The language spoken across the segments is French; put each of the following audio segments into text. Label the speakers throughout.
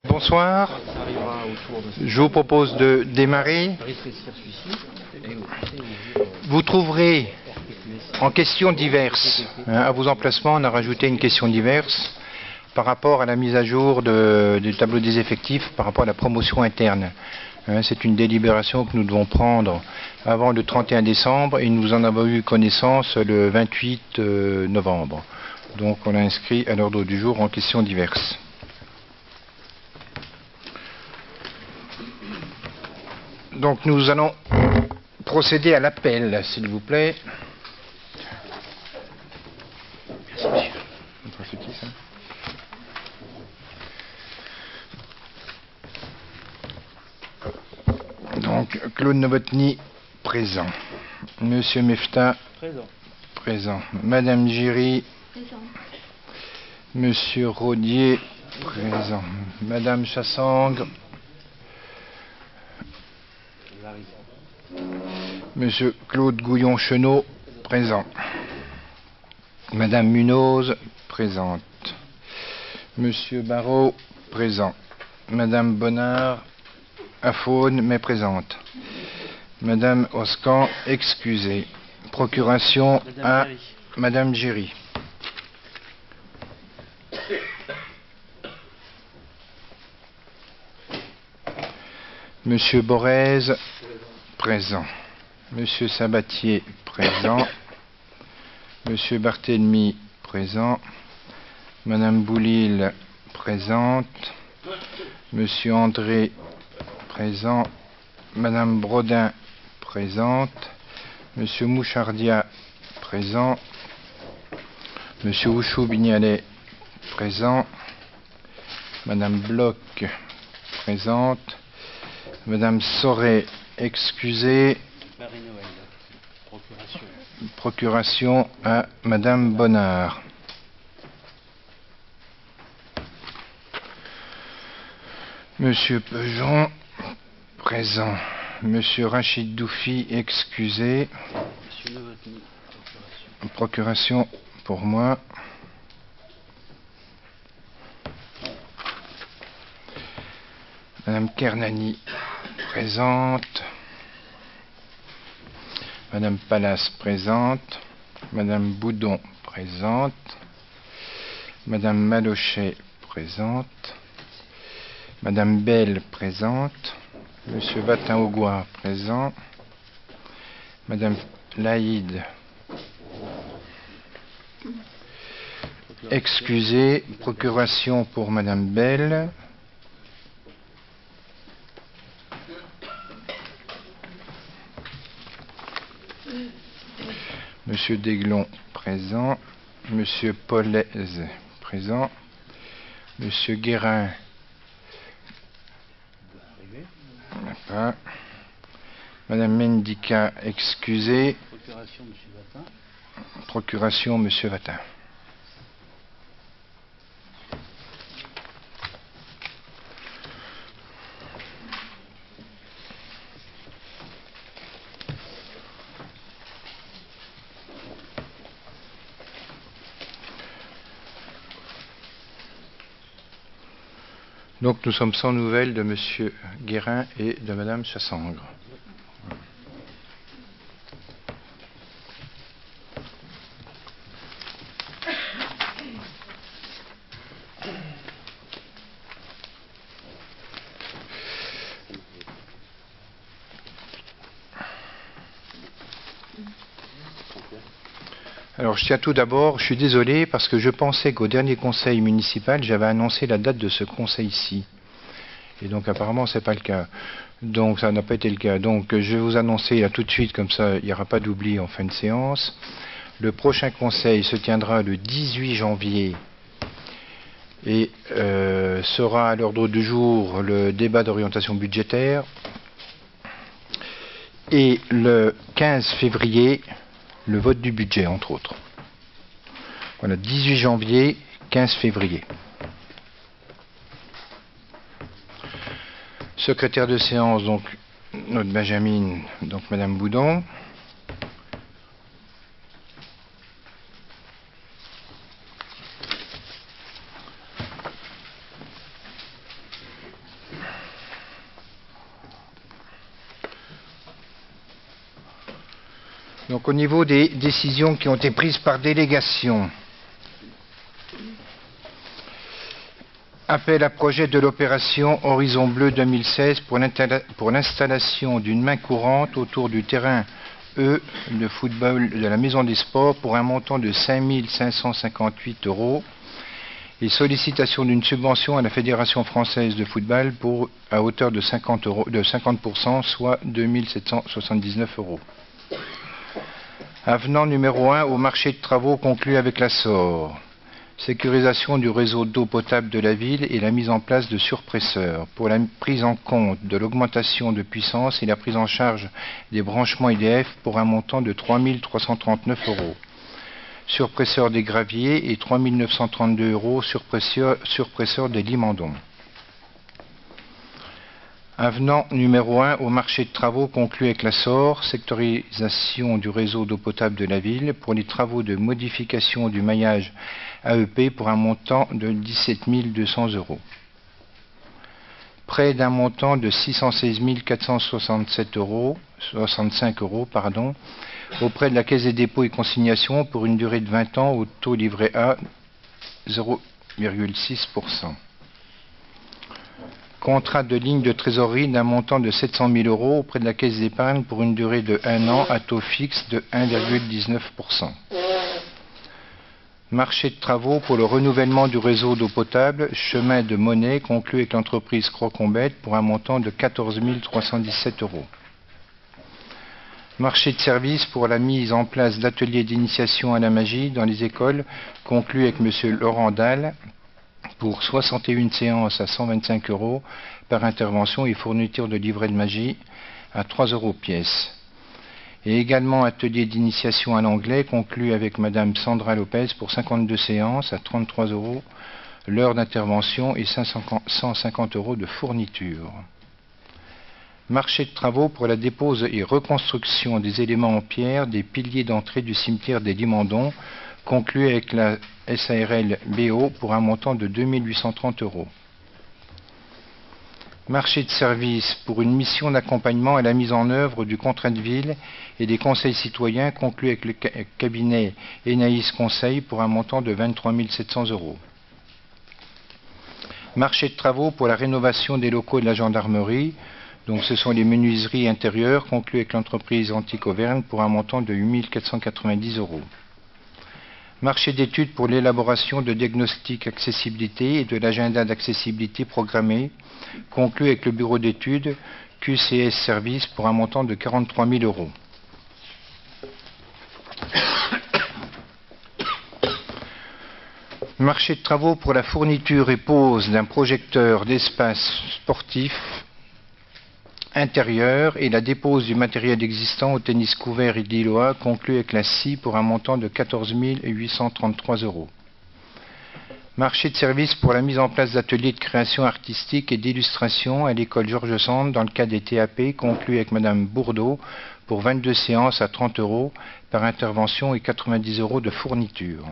Speaker 1: Bonsoir, je vous propose de démarrer. Vous trouverez en questions diverses, à vos emplacements, on a rajouté une question diverse par rapport à la mise à jour du tableau des effectifs, par rapport à la promotion interne. C'est une délibération que nous devons prendre avant le 31 décembre et nous en avons eu connaissance le 28 novembre. Donc on l'a inscrit à l'ordre du jour en questions diverses. Donc nous allons procéder à l'appel, s'il vous plaît. Merci, monsieur. C'est qui, ça ? Donc, Claude Novotny, présent. Monsieur Mefta, présent. Présent. Madame Giry, présent. Monsieur Rodier, présent. Madame Chassangre, Monsieur Claude Gouillon-Chenot, présent. Madame Munoz, présente. Monsieur Barrault, présent. Madame Bonnard, aphone, mais présente. Madame Oscan, excusée. Procuration à Madame Giry. Monsieur Borez, présent. Monsieur Sabatier, présent. Monsieur Barthélemy, présent. Madame Boulil, présente. Monsieur André, présent. Madame Brodin, présente. Monsieur Mouchardia, présent. Monsieur Houchou-Bignalet, présent. Madame Bloch, présente. Madame Soré, excusée. Marie-Noël, procuration. Procuration à Madame Bonnard. Monsieur Pejon, présent. Monsieur Rachid Doufi, excusé. Monsieur Novotny, procuration. Procuration pour moi. Madame Kernani, présente. Madame Pallas, présente. Madame Boudon, présente. Madame Malochet, présente. Madame Belle, présente. Monsieur Vatin-Augois, présent. Madame Laïd, excusée. Procuration pour Madame Belle. Monsieur Desglon, présent. Monsieur Paulez, présent. Monsieur Guérin, pas. Madame Mendica, excusée. Procuration, Monsieur Vatin. Procuration, Monsieur Vatin. Donc nous sommes sans nouvelles de Monsieur Guérin et de Madame Chassangre. Alors je tiens tout d'abord, je suis désolé parce que je pensais qu'au dernier conseil municipal, j'avais annoncé la date de ce conseil-ci. Et donc apparemment c'est pas le cas. Donc ça n'a pas été le cas. Donc je vais vous annoncer là tout de suite, comme ça il n'y aura pas d'oubli en fin de séance. Le prochain conseil se tiendra le 18 janvier et sera à l'ordre du jour le débat d'orientation budgétaire. Et le 15 février, le vote du budget, entre autres. Voilà, 18 janvier, 15 février. Secrétaire de séance, donc, notre Benjamin, donc Madame Boudon. Donc au niveau des décisions qui ont été prises par délégation, appel à projet de l'opération Horizon Bleu 2016 pour l'installation d'une main courante autour du terrain E de football de la Maison des Sports pour un montant de 5 558 € et sollicitation d'une subvention à la Fédération française de football à hauteur de 50%, soit 2 779 €. Avenant numéro 1 au marché de travaux conclu avec la SOR. Sécurisation du réseau d'eau potable de la ville et la mise en place de surpresseurs pour la prise en compte de l'augmentation de puissance et la prise en charge des branchements EDF pour un montant de 3 339 €. Surpresseur des graviers et 3 932 € surpresseur des limandons. Avenant numéro 1 au marché de travaux conclu avec la SOR, sectorisation du réseau d'eau potable de la ville pour les travaux de modification du maillage AEP pour un montant de 17 200 €. Prêt d'un montant de 616 465 € auprès de la Caisse des dépôts et consignations pour une durée de 20 ans au taux livret A 0,6%. Contrat de ligne de trésorerie d'un montant de 700 000 € auprès de la Caisse d'épargne pour une durée de 1 an à taux fixe de 1,19%. Marché de travaux pour le renouvellement du réseau d'eau potable, chemin de Monnaie conclu avec l'entreprise Crocombette pour un montant de 14 317 €. Marché de services pour la mise en place d'ateliers d'initiation à la magie dans les écoles conclu avec M. Laurent Dalle pour 61 séances à 125 € par intervention et fourniture de livret de magie à 3 € pièce. Et également atelier d'initiation à l'anglais conclu avec Madame Sandra Lopez pour 52 séances à 33 € l'heure d'intervention et 150 € de fourniture. Marché de travaux pour la dépose et reconstruction des éléments en pierre des piliers d'entrée du cimetière des Limandons conclu avec la SARL BO pour un montant de 2 830 €. Marché de services pour une mission d'accompagnement à la mise en œuvre du contrat de ville et des conseils citoyens conclu avec le cabinet Enaïs Conseil pour un montant de 23 700 €. Marché de travaux pour la rénovation des locaux de la gendarmerie. Donc ce sont les menuiseries intérieures conclues avec l'entreprise Antique Auvergne pour un montant de 8 490 €. Marché d'études pour l'élaboration de diagnostics accessibilité et de l'agenda d'accessibilité programmé conclu avec le bureau d'études QCS Service pour un montant de 43 000 €. Marché de travaux pour la fourniture et pose d'un projecteur d'espace sportif intérieur et la dépose du matériel existant au tennis couvert et de l'Îlois conclu avec la SCI pour un montant de 14 833 €. Marché de services pour la mise en place d'ateliers de création artistique et d'illustration à l'école Georges Sand dans le cadre des TAP conclu avec Madame Bourdeau pour 22 séances à 30 € par intervention et 90 € de fourniture.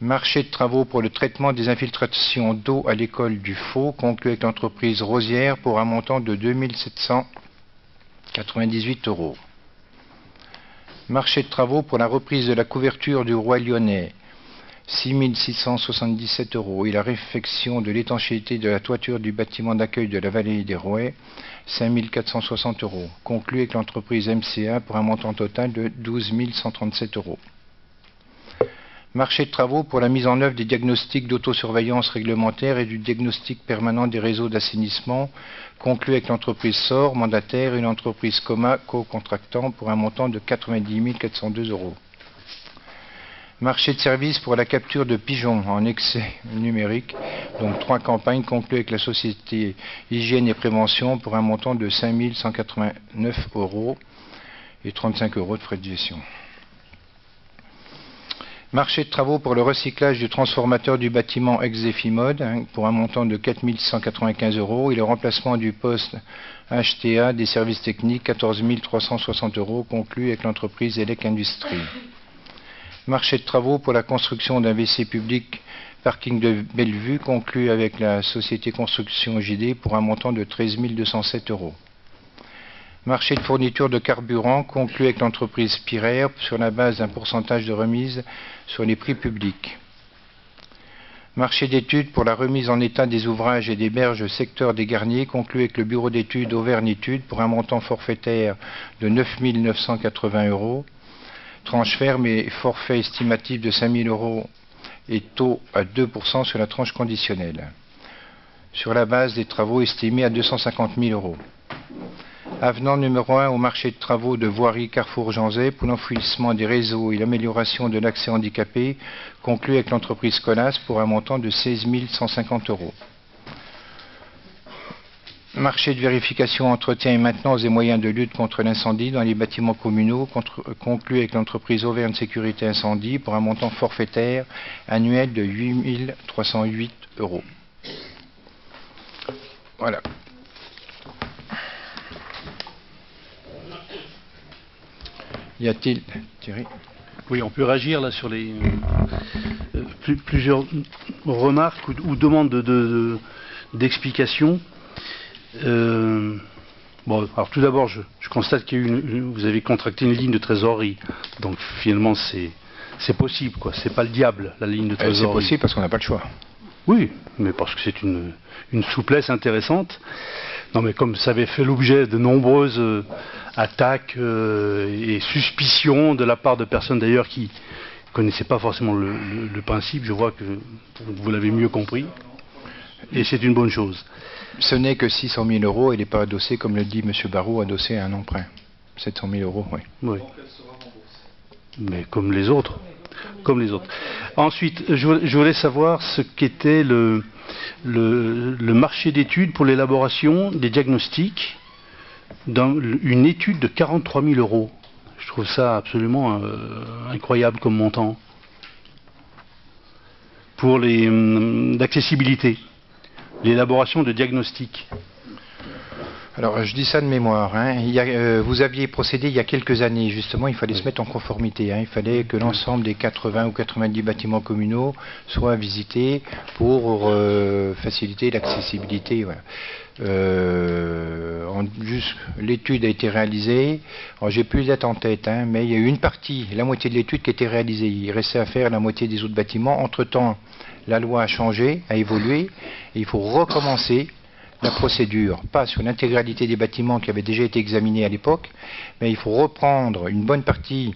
Speaker 1: Marché de travaux pour le traitement des infiltrations d'eau à l'école du Faux, conclu avec l'entreprise Rosière pour un montant de 2 798 €. Marché de travaux pour la reprise de la couverture du Roi Lyonnais, 6 677 € et la réfection de l'étanchéité de la toiture du bâtiment d'accueil de la vallée des Rouets, 5 460 €, conclu avec l'entreprise MCA pour un montant total de 12 137 €. Marché de travaux pour la mise en œuvre des diagnostics d'autosurveillance réglementaire et du diagnostic permanent des réseaux d'assainissement, conclu avec l'entreprise SOR, mandataire, et l'entreprise COMA, co-contractant, pour un montant de 90 402 €. Marché de services pour la capture de pigeons en excès numérique, donc 3 campagnes conclues avec la société Hygiène et Prévention pour un montant de 5 189 € et 35 € de frais de gestion. Marché de travaux pour le recyclage du transformateur du bâtiment ex-Zefimod pour un montant de 4 695 € et le remplacement du poste HTA des services techniques 14 360 € conclu avec l'entreprise Elec Industrie. Marché de travaux pour la construction d'un WC public parking de Bellevue conclu avec la société Construction JD pour un montant de 13 207 €. Marché de fourniture de carburant conclu avec l'entreprise Spirair sur la base d'un pourcentage de remise sur les prix publics. Marché d'études pour la remise en état des ouvrages et des berges secteur des Garniers conclu avec le bureau d'études Auvergne-Études pour un montant forfaitaire de 9 980 €. Tranche ferme et forfait estimatif de 5 000 € et taux à 2% sur la tranche conditionnelle. Sur la base des travaux estimés à 250 000 €. Avenant numéro 1 au marché de travaux de voirie Carrefour-Janzay pour l'enfouissement des réseaux et l'amélioration de l'accès handicapé, conclu avec l'entreprise Colas pour un montant de 16 150 €. Marché de vérification, entretien et maintenance des moyens de lutte contre l'incendie dans les bâtiments communaux, conclu avec l'entreprise Auvergne Sécurité Incendie pour un montant forfaitaire annuel de 8 308 €. Voilà. Y a-t-il, Thierry?
Speaker 2: Oui, on peut réagir là sur les plusieurs remarques ou demandes d'explications. Bon, alors tout d'abord, je constate vous avez contracté une ligne de trésorerie, donc finalement c'est possible, quoi. C'est pas le diable, la ligne de trésorerie.
Speaker 1: C'est possible parce qu'on n'a pas le choix.
Speaker 2: Oui, mais parce que c'est une souplesse intéressante. Non, mais comme ça avait fait l'objet de nombreuses attaques et suspicions de la part de personnes d'ailleurs qui ne connaissaient pas forcément le principe, je vois que vous l'avez mieux compris. Et c'est une bonne chose.
Speaker 1: Ce n'est que 600 000 € et il n'est pas adossé, comme le dit M. Barrault, adossé à un emprunt. 700 000 €, oui.
Speaker 2: Oui. Mais comme les autres. Comme les autres. Ensuite, je voulais savoir ce qu'était le marché d'études pour l'élaboration des diagnostics dans une étude de 43 000 €. Je trouve ça absolument incroyable comme montant. Pour l'accessibilité, l'élaboration de diagnostics.
Speaker 1: Alors, je dis ça de mémoire. Hein. Vous aviez procédé il y a quelques années, justement, il fallait se mettre en conformité. Hein. Il fallait que l'ensemble des 80 ou 90 bâtiments communaux soient visités pour faciliter l'accessibilité. Voilà. L'étude a été réalisée. J'ai plus les dates en tête, hein, mais il y a eu une partie, la moitié de l'étude qui a été réalisée. Il restait à faire la moitié des autres bâtiments. Entre-temps, la loi a changé, a évolué, et il faut recommencer la procédure, pas sur l'intégralité des bâtiments qui avaient déjà été examinés à l'époque, mais il faut reprendre une bonne partie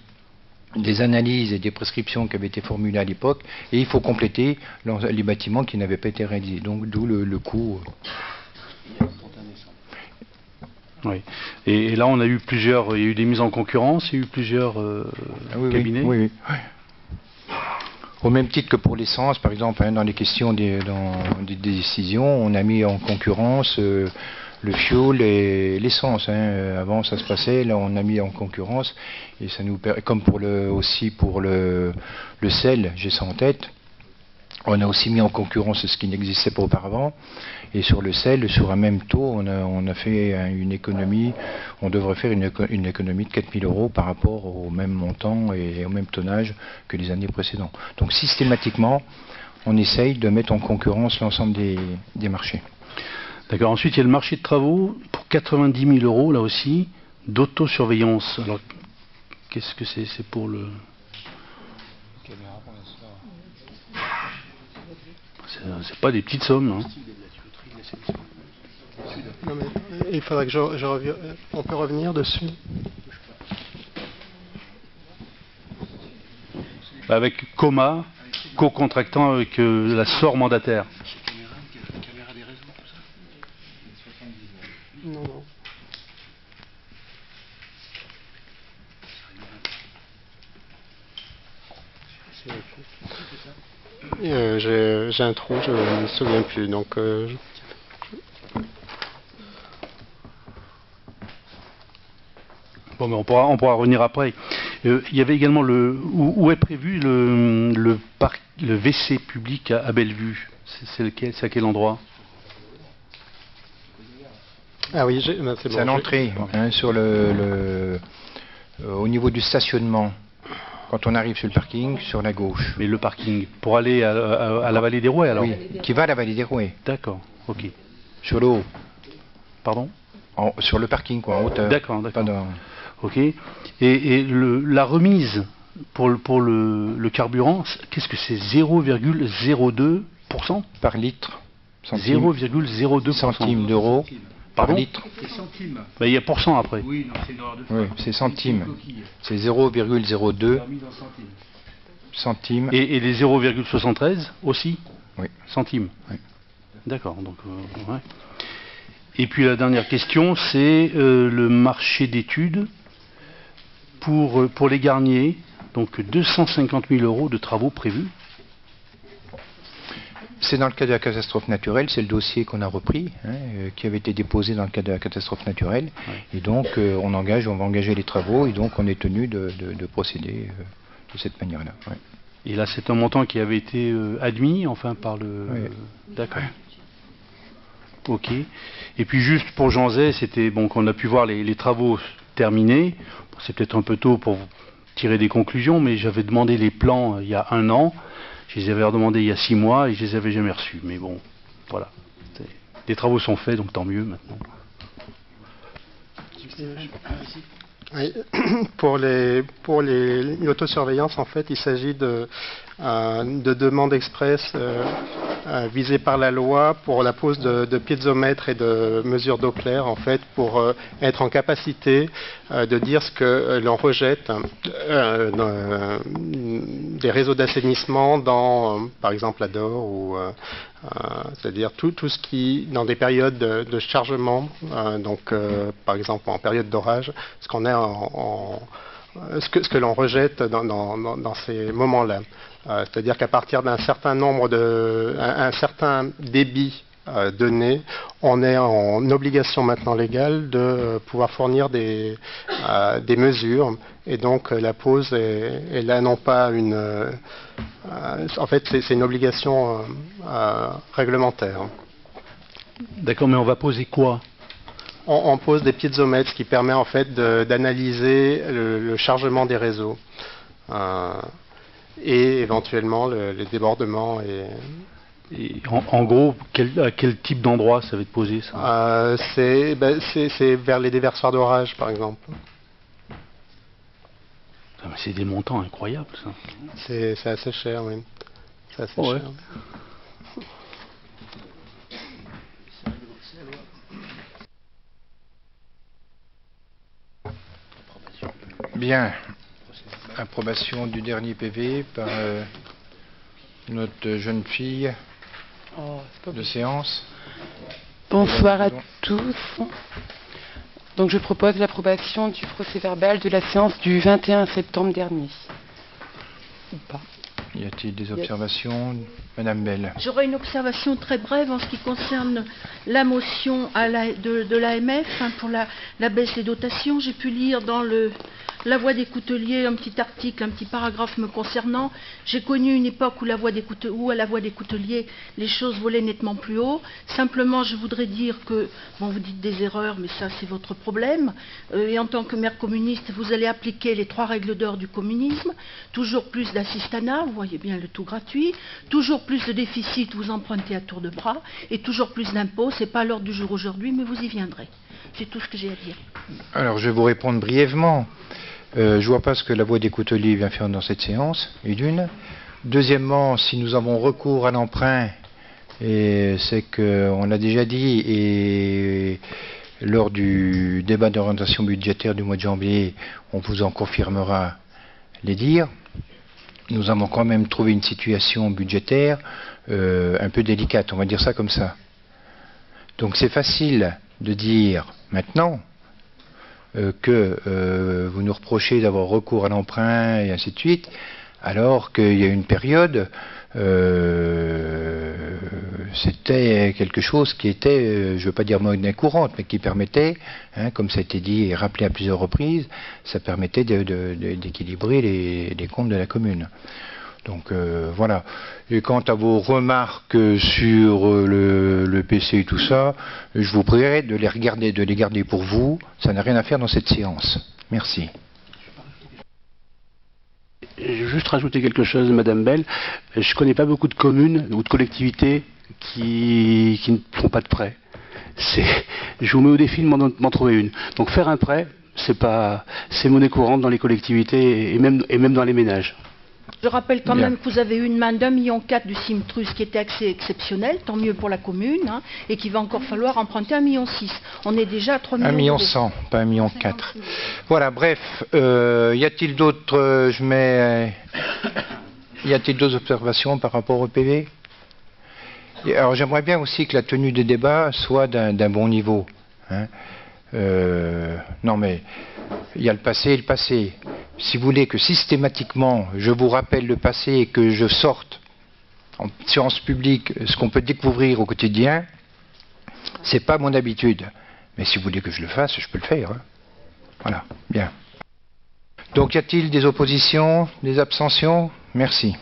Speaker 1: des analyses et des prescriptions qui avaient été formulées à l'époque, et il faut compléter les bâtiments qui n'avaient pas été réalisés. Donc d'où le coût.
Speaker 2: Oui. Et là, on a eu il y a eu des mises en concurrence, il y a eu plusieurs cabinets.
Speaker 1: Oui. Au même titre que pour l'essence, par exemple, hein, dans les questions des décisions, on a mis en concurrence le fioul et l'essence. Hein. Avant, ça se passait, là, on a mis en concurrence, et ça nous permet, comme aussi pour le sel, j'ai ça en tête, on a aussi mis en concurrence ce qui n'existait pas auparavant. Et sur le sel, sur un même taux, on a fait une économie, on devrait faire une économie de 4 000 € par rapport au même montant et au même tonnage que les années précédentes. Donc systématiquement, on essaye de mettre en concurrence l'ensemble des marchés.
Speaker 2: D'accord. Ensuite, il y a le marché de travaux pour 90 000 €, là aussi, d'autosurveillance. Alors, qu'est-ce que c'est? C'est pour le... C'est pas des petites sommes, hein.
Speaker 3: Non, mais il faudrait que on peut revenir dessus.
Speaker 2: Avec Coma, co-contractant avec la SOR mandataire.
Speaker 3: Non. J'ai un trou, je ne me souviens plus. Donc,
Speaker 2: Bon, mais on pourra revenir après. Il y avait également où est prévu le WC public à Bellevue. C'est à quel endroit?
Speaker 3: Ah oui,
Speaker 1: c'est à l'entrée, hein, sur au niveau du stationnement. Quand on arrive sur le parking, sur la gauche.
Speaker 2: Mais le parking, pour aller à la vallée des Rouets alors?
Speaker 1: Oui, qui va à la vallée des Rouets.
Speaker 2: D'accord, ok.
Speaker 1: Sur le haut.
Speaker 2: Pardon?
Speaker 1: Sur le parking, quoi, en hauteur.
Speaker 2: D'accord,
Speaker 1: Pas
Speaker 2: d'accord.
Speaker 1: dans-
Speaker 2: Ok. Et la remise pour le carburant, qu'est-ce que c'est? 0,02%?
Speaker 1: Par litre.
Speaker 2: 0,02%.
Speaker 1: Centimes d'euros par
Speaker 2: Pardon?
Speaker 1: litre.
Speaker 2: Ben, il y a pourcent après.
Speaker 1: Oui, c'est centimes. C'est 0,02 centimes.
Speaker 2: Et les 0,73 aussi?
Speaker 1: Oui.
Speaker 2: Centimes.
Speaker 1: Oui.
Speaker 2: D'accord. Donc, ouais. Et puis la dernière question, c'est le marché d'études pour les Garniers. Donc 250 000 € de travaux prévus.
Speaker 1: C'est dans le cas de la catastrophe naturelle, c'est le dossier qu'on a repris, qui avait été déposé dans le cas de la catastrophe naturelle.
Speaker 2: Ouais.
Speaker 1: Et donc on va engager les travaux, et donc on est tenu de procéder de cette manière-là. Ouais.
Speaker 2: Et là, c'est un montant qui avait été admis, enfin, par le...
Speaker 1: Oui.
Speaker 2: D'accord. Ok. Et puis juste pour Jean Zay, c'était bon qu'on a pu voir les travaux terminés. Bon, c'est peut-être un peu tôt pour tirer des conclusions, mais j'avais demandé les plans il y a 1 an. Je les avais redemandés il y a 6 mois et je les avais jamais reçus. Mais bon, voilà. Les travaux sont faits, donc tant mieux maintenant.
Speaker 3: Oui. Pour l'autosurveillance, en fait, il s'agit de demandes express visées par la loi pour la pose de piézomètres et de mesures Doppler, en fait, pour être en capacité de dire ce que l'on rejette des réseaux d'assainissement dans, par exemple, la Dore, ou c'est-à-dire tout ce qui, dans des périodes de chargement, donc par exemple en période d'orage, ce qu'on est ce que l'on rejette dans ces moments-là. C'est-à-dire qu'à partir d'un certain nombre un certain débit donné, on est en obligation maintenant légale de pouvoir fournir des mesures, et donc la pause est là non pas en fait c'est une obligation réglementaire.
Speaker 2: D'accord, mais on va poser quoi?
Speaker 3: On pose des piézomètres, ce qui permet en fait d'analyser le chargement des réseaux et éventuellement les débordements.
Speaker 2: Et en gros, à quel type d'endroit ça va être posé, ça?
Speaker 3: C'est vers les déversoirs d'orage, par exemple.
Speaker 2: Ah, mais c'est des montants incroyables, ça.
Speaker 3: C'est assez cher, oui. C'est assez
Speaker 2: Ouais.
Speaker 3: cher.
Speaker 1: Bien. Approbation du dernier PV par notre jeune fille de séance.
Speaker 4: Bonsoir à tous. Donc je propose l'approbation du procès-verbal de la séance du 21 septembre dernier. Ou pas.
Speaker 1: Y a-t-il des observations? Madame Bell.
Speaker 5: J'aurais une observation très brève en ce qui concerne la motion de l'AMF pour la baisse des dotations. J'ai pu lire dans La Voix des Couteliers un petit article, un petit paragraphe me concernant. J'ai connu une époque où à la Voix des Couteliers, les choses volaient nettement plus haut. Simplement, je voudrais dire que, bon, vous dites des erreurs, mais ça, c'est votre problème. Et en tant que maire communiste, vous allez appliquer les 3 règles d'or du communisme. Toujours plus d'assistanat, vous voyez bien le tout gratuit. Toujours plus de déficit, vous empruntez à tour de bras. Et toujours plus d'impôts, c'est pas à l'ordre du jour aujourd'hui, mais vous y viendrez. C'est tout ce que j'ai à dire.
Speaker 1: Alors, je vais vous répondre brièvement. Je vois pas ce que la Voix des Couteliers vient faire dans cette séance, et d'une. Deuxièmement, si nous avons recours à l'emprunt, et c'est qu'on l'a déjà dit, et lors du débat d'orientation budgétaire du mois de janvier, on vous en confirmera les dires. Nous avons quand même trouvé une situation budgétaire un peu délicate, on va dire ça comme ça. Donc c'est facile de dire maintenant que vous nous reprochez d'avoir recours à l'emprunt et ainsi de suite, alors qu'il y a une période, c'était quelque chose qui était, je ne veux pas dire monnaie courante, mais qui permettait, comme ça a été dit et rappelé à plusieurs reprises, ça permettait d'équilibrer les comptes de la commune. Donc voilà. Et quant à vos remarques sur le PC et tout ça, je vous prierai de les garder pour vous. Ça n'a rien à faire dans cette séance. Merci.
Speaker 2: Je vais juste rajouter quelque chose, Madame Bell. Je ne connais pas beaucoup de communes ou de collectivités qui ne font pas de prêts. Je vous mets au défi de m'en trouver une. Donc faire un prêt, c'est monnaie courante dans les collectivités et même dans les ménages.
Speaker 5: Je rappelle quand même que vous avez eu une main d'1,4 million du CIMTRUS qui était assez exceptionnelle, tant mieux pour la commune, hein, et qu'il va encore falloir emprunter 1,6 million. On est déjà à 3 millions.
Speaker 1: 1,1 million, pas 1,4 million. Voilà, bref, y a-t-il d'autres y a-t-il d'autres observations par rapport au PV? Alors j'aimerais bien aussi que la tenue des débats soit d'un bon niveau. Hein. Non mais il y a le passé et le passé. Si vous voulez que systématiquement je vous rappelle le passé et que je sorte en séance publique ce qu'on peut découvrir au quotidien, c'est pas mon habitude. Mais si vous voulez que je le fasse, je peux le faire. Hein. Voilà, bien. Donc y a-t-il des oppositions, des abstentions? Merci.